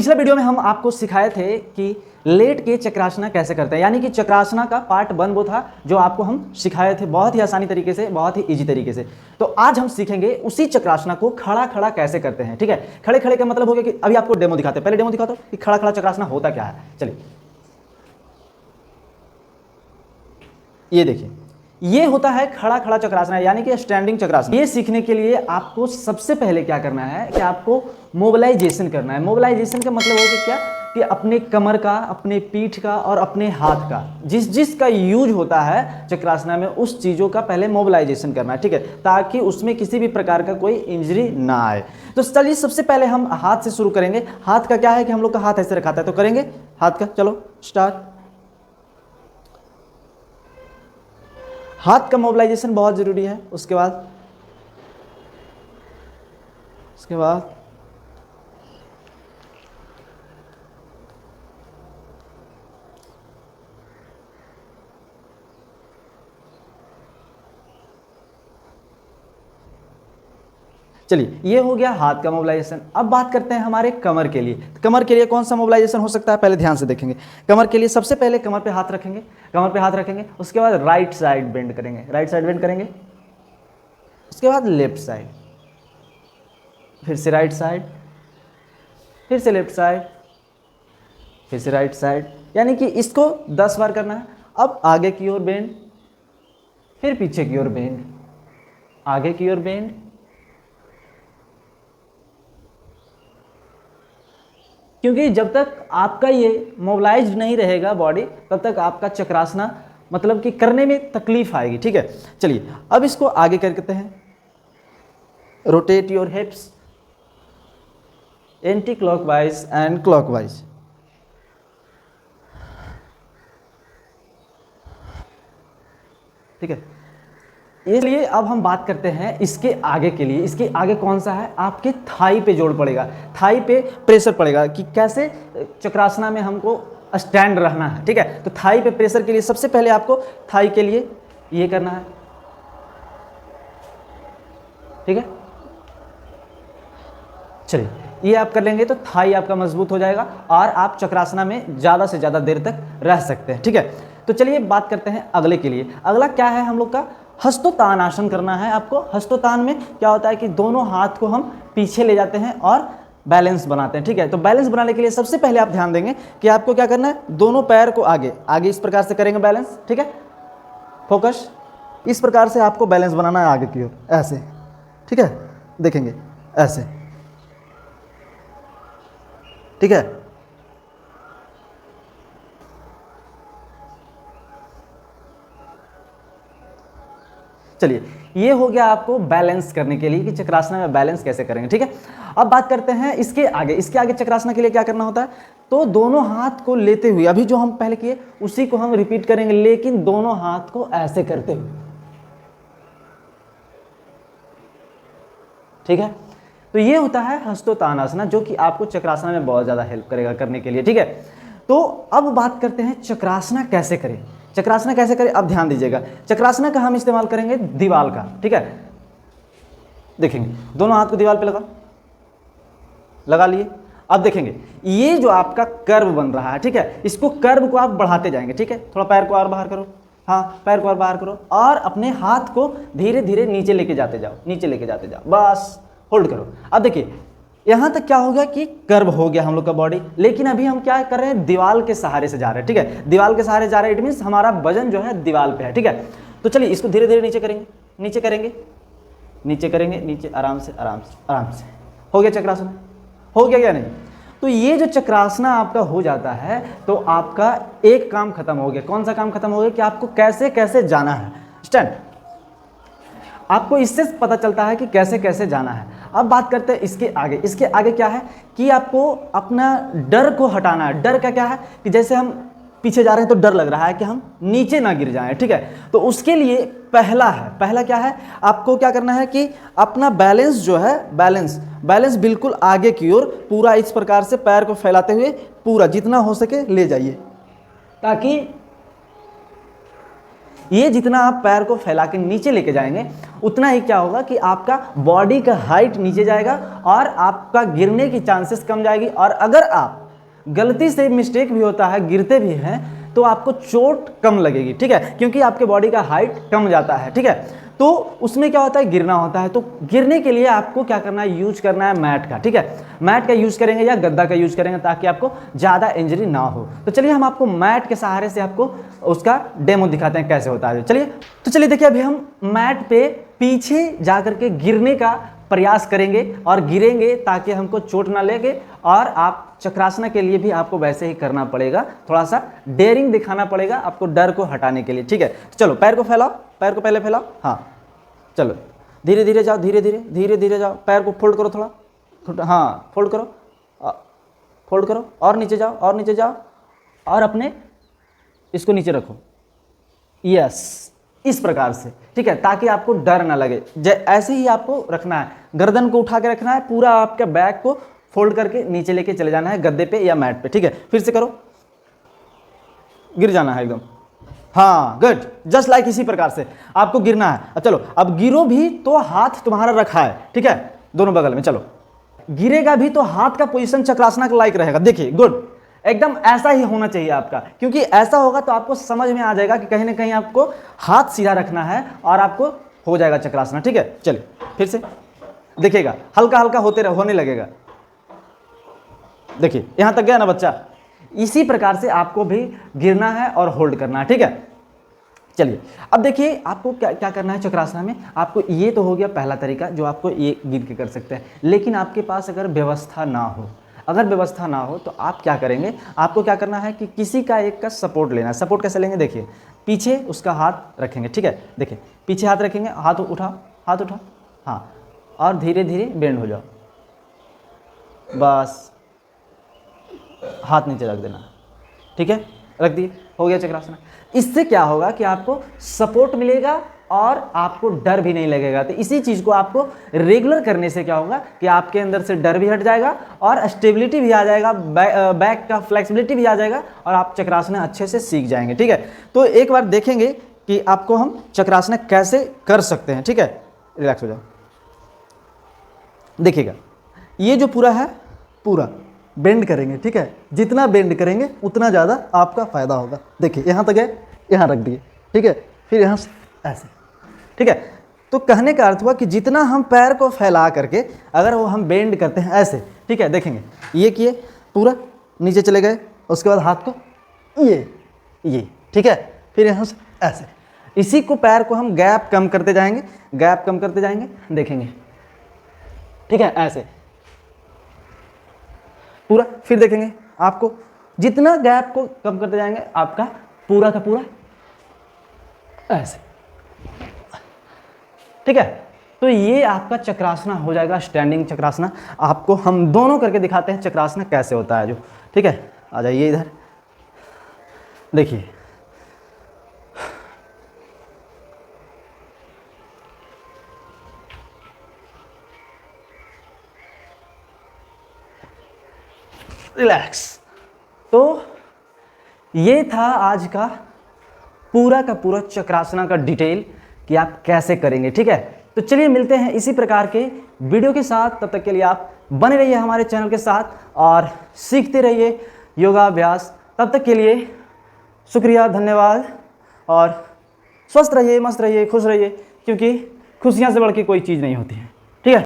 पिछले वीडियो में हम आपको सिखाए थे कि लेट के चक्रासना कैसे करते हैं, यानी कि चक्रासना का पार्ट 1 वो था जो आपको हम सिखाए थे बहुत ही आसानी तरीके से, बहुत ही इजी तरीके से। तो आज हम सीखेंगे उसी चक्रासना को खड़ा खड़ा कैसे करते हैं। ठीक है, खड़े खड़े का मतलब हो गया कि अभी आपको डेमो दिखाते हैं। पहले डेमो दिखाता हूं कि खड़ा खड़ा चक्रासना होता क्या है। चलिए ये देखिए, ये होता है खड़ा खड़ा चक्रासन, यानी कि स्टैंडिंग चक्रासन। ये सीखने के लिए आपको सबसे पहले क्या करना है कि आपको मोबिलाइजेशन करना है। मोबिलाइजेशन का मतलब होगा क्या कि अपने कमर का, अपने पीठ का और अपने हाथ का जिस जिस का यूज होता है चक्रासना में, उस चीज़ों का पहले मोबिलाइजेशन करना है। ठीक है, ताकि उसमें किसी भी प्रकार का कोई इंजरी ना आए। तो चलिए सबसे पहले हम हाथ से शुरू करेंगे। हाथ का क्या है कि हम लोग का हाथ ऐसे रखा था, तो करेंगे हाथ का। चलो स्टार्ट। हाथ का मोबिलाइजेशन बहुत ज़रूरी है। उसके बाद चलिए ये हो गया हाथ का मोबिलाइजेशन। अब बात करते हैं हमारे कमर के लिए। कमर के लिए कौन सा मोबिलाइजेशन हो सकता है, पहले ध्यान से देखेंगे। कमर के लिए सबसे पहले कमर पे हाथ रखेंगे, कमर पे हाथ रखेंगे। उसके बाद राइट साइड बेंड करेंगे, राइट साइड बेंड करेंगे। उसके बाद लेफ्ट साइड, फिर से राइट साइड, फिर से लेफ्ट साइड, फिर से राइट साइड, यानी कि इसको 10 बार करना है। अब आगे की ओर बेंड, फिर पीछे की ओर बेंड, आगे की ओर बेंड, क्योंकि जब तक आपका ये मोबिलाइज्ड नहीं रहेगा बॉडी, तब तक आपका चक्रासना मतलब कि करने में तकलीफ आएगी। ठीक है, चलिए अब इसको आगे करते हैं। Rotate your hips anti clockwise and clockwise. ठीक है, इसलिए अब हम बात करते हैं इसके आगे के लिए। इसके आगे कौन सा है, आपके थाई पे जोड़ पड़ेगा, थाई पे प्रेशर पड़ेगा कि कैसे चक्रासना में हमको स्टैंड रहना है। ठीक है, तो थाई पे प्रेशर के लिए सबसे पहले आपको थाई के लिए ये करना है। ठीक है, चलिए ये आप कर लेंगे तो थाई आपका मजबूत हो जाएगा और आप चक्रासना में ज़्यादा से ज़्यादा देर तक रह सकते हैं। ठीक है, तो चलिए बात करते हैं अगले के लिए। अगला क्या है, हम लोग का हस्तोत्तान आसन करना है आपको। हस्तोत्तान में क्या होता है कि दोनों हाथ को हम पीछे ले जाते हैं और बैलेंस बनाते हैं। ठीक है, तो बैलेंस बनाने के लिए सबसे पहले आप ध्यान देंगे कि आपको क्या करना है, दोनों पैर को आगे आगे इस प्रकार से करेंगे बैलेंस। ठीक है, फोकस, इस प्रकार से आपको बैलेंस बनाना है आगे की ओर, ऐसे। ठीक है, देखेंगे ऐसे। ठीक है, चलिए ये हो गया आपको बैलेंस करने के लिए कि चक्रासना में बैलेंस कैसे करेंगे। ठीक है, अब बात करते हैं इसके आगे। इसके आगे चक्रासना के लिए क्या करना होता है, तो दोनों हाथ को लेते हुए, अभी जो हम पहले किए उसी को हम रिपीट करेंगे, लेकिन दोनों हाथ को ऐसे करते हुए। ठीक है, तो ये होता है हस्तोत्तान आसन, जो कि आपको चक्रासना में बहुत ज़्यादा हेल्प करेगा करने के लिए। ठीक है, तो अब बात करते हैं चक्रासना कैसे करें। चक्रासना कैसे करें, अब ध्यान दीजिएगा। चक्रासना का हम इस्तेमाल करेंगे दीवार का। ठीक है, देखेंगे दोनों हाथ को दीवार पे लगा लिए। अब देखेंगे ये जो आपका कर्व बन रहा है, ठीक है, इसको कर्व को आप बढ़ाते जाएंगे। ठीक है, थोड़ा पैर को और बाहर करो, हाँ पैर को और बाहर करो, और अपने हाथ को धीरे धीरे नीचे लेके जाते जाओ, नीचे लेके जाते जाओ, बस होल्ड करो। अब देखिए यहाँ तक क्या हो गया कि कर्व हो गया हम लोग का बॉडी, लेकिन अभी हम क्या कर रहे हैं, दीवार के सहारे से जा रहे हैं। ठीक है, दीवार के सहारे जा रहे हैं, इट मीन्स हमारा वजन जो है दीवार पे है। ठीक है, तो चलिए इसको धीरे धीरे नीचे करेंगे, नीचे करेंगे, नीचे करेंगे, नीचे, आराम से आराम से आराम से। हो गया चक्रासन, हो गया या नहीं। तो ये जो चक्रासना आपका हो जाता है तो आपका एक काम खत्म हो गया। कौन सा काम खत्म हो गया कि आपको कैसे कैसे जाना है, स्टैंड। आपको इससे पता चलता है कि कैसे कैसे जाना है। अब बात करते हैं इसके आगे। इसके आगे क्या है कि आपको अपना डर को हटाना है। डर का क्या है कि जैसे हम पीछे जा रहे हैं तो डर लग रहा है कि हम नीचे ना गिर जाएं। ठीक है, तो उसके लिए पहला क्या है, आपको क्या करना है कि अपना बैलेंस जो है, बैलेंस बिल्कुल आगे की ओर पूरा इस प्रकार से पैर को फैलाते हुए पूरा जितना हो सके ले जाइए, ताकि ये जितना आप पैर को फैला के नीचे लेके जाएंगे उतना ही क्या होगा कि आपका बॉडी का हाइट नीचे जाएगा और आपका गिरने की चांसेस कम जाएगी। और अगर आप गलती से मिस्टेक भी होता है, गिरते भी हैं, तो आपको चोट कम लगेगी, ठीक है, क्योंकि आपके बॉडी का हाइट कम जाता है, ठीक है। तो उसमें क्या होता है, गिरना होता है। तो गिरने के लिए आपको क्या करना है, यूज करना है मैट का, ठीक है। मैट का यूज करेंगे या गद्दा का यूज करेंगे ताकि आपको ज़्यादा इंजरी ना हो। तो चलिए हम आपको मैट के सहारे से आपको उसका डेमो दिखाते हैं कैसे होता है। चलिए देखिए, अभी हम मैट पे पीछे जा करके गिरने का प्रयास करेंगे और गिरेंगे ताकि हमको चोट ना लगे। और आप चक्रासना के लिए भी आपको वैसे ही करना पड़ेगा, थोड़ा सा डेयरिंग दिखाना पड़ेगा आपको डर को हटाने के लिए, ठीक है। चलो पैर को फैलाओ, पैर को पहले फैलाओ, हाँ चलो धीरे धीरे जाओ, धीरे धीरे जाओ, पैर को फोल्ड करो थोड़ा, हाँ फोल्ड करो और नीचे जाओ और अपने इसको नीचे रखो, यस इस प्रकार से, ठीक है, ताकि आपको डर ना लगे। ऐसे ही आपको रखना है, गर्दन को उठा के रखना है, पूरा आपके बैक को फोल्ड करके नीचे लेके चले जाना है गद्दे पे या मैट पे, ठीक है। फिर से करो, गिर जाना है एकदम, हाँ गुड, जस्ट लाइक इसी प्रकार से आपको गिरना है। चलो अब गिरो भी तो हाथ तुम्हारा रखा है, ठीक है, दोनों बगल में। चलो गिरेगा भी तो हाथ का पोजीशन चक्रासना का लाइक रहेगा, देखिए गुड, एकदम ऐसा ही होना चाहिए आपका, क्योंकि ऐसा होगा तो आपको समझ में आ जाएगा कि कहीं ना कहीं आपको हाथ सीधा रखना है और आपको हो जाएगा चक्रासना, ठीक है। चलिए फिर से देखिएगा, हल्का हल्का होने लगेगा, देखिए यहां तक गया ना बच्चा। इसी प्रकार से आपको भी गिरना है और होल्ड करना है, ठीक है। चलिए अब देखिए आपको क्या क्या करना है चक्रासना में। आपको ये तो हो गया पहला तरीका जो आपको ये गिर के कर सकते हैं, लेकिन आपके पास अगर व्यवस्था ना हो तो आप क्या करेंगे, आपको क्या करना है कि किसी का एक का सपोर्ट लेना है। सपोर्ट कैसे लेंगे, देखिए पीछे उसका हाथ रखेंगे, ठीक है, देखिए पीछे हाथ रखेंगे, हाथ उठा, हाँ, और धीरे धीरे बेंड हो जाओ, बस हाथ नीचे रख देना, ठीक है, रख दिए, हो गया चक्रासना। इससे क्या होगा कि आपको सपोर्ट मिलेगा और आपको डर भी नहीं लगेगा। तो इसी चीज़ को आपको रेगुलर करने से क्या होगा कि आपके अंदर से डर भी हट जाएगा और स्टेबिलिटी भी आ जाएगा, बैक का फ्लेक्सिबिलिटी भी आ जाएगा और आप चक्रासना अच्छे से सीख जाएंगे, ठीक है। तो एक बार देखेंगे कि आपको हम चक्रासना कैसे कर सकते हैं, ठीक है। रिलैक्स हो जाओ, देखिएगा ये जो पूरा है, पूरा बेंड करेंगे, ठीक है, जितना बेंड करेंगे उतना ज़्यादा आपका फ़ायदा होगा। देखिए यहाँ तक है, यहाँ रख दिए, ठीक है, फिर यहाँ से ऐसे, ठीक है। तो कहने का अर्थ हुआ कि जितना हम पैर को फैला करके अगर वो हम बेंड करते हैं ऐसे, ठीक है, देखेंगे ये किए पूरा नीचे चले गए, उसके बाद हाथ को ये, ठीक है, फिर यहाँ से ऐसे, इसी को पैर को हम गैप कम करते जाएंगे, देखेंगे, ठीक है, ऐसे पूरा। फिर देखेंगे आपको जितना गैप को कम करते जाएंगे आपका पूरा का पूरा ऐसे, ठीक है। तो ये आपका चक्रासना हो जाएगा, स्टैंडिंग चक्रासना। आपको हम दोनों करके दिखाते हैं चक्रासना कैसे होता है जो, ठीक है। आ जाइए इधर, देखिए रिलैक्स। तो ये था आज का पूरा चक्रासना का डिटेल कि आप कैसे करेंगे, ठीक है। तो चलिए मिलते हैं इसी प्रकार के वीडियो के साथ, तब तक के लिए आप बने रहिए हमारे चैनल के साथ और सीखते रहिए योगाभ्यास। तब तक के लिए शुक्रिया, धन्यवाद, और स्वस्थ रहिए, मस्त रहिए, खुश रहिए, क्योंकि खुशियां से बढ़ के कोई चीज़ नहीं होती है।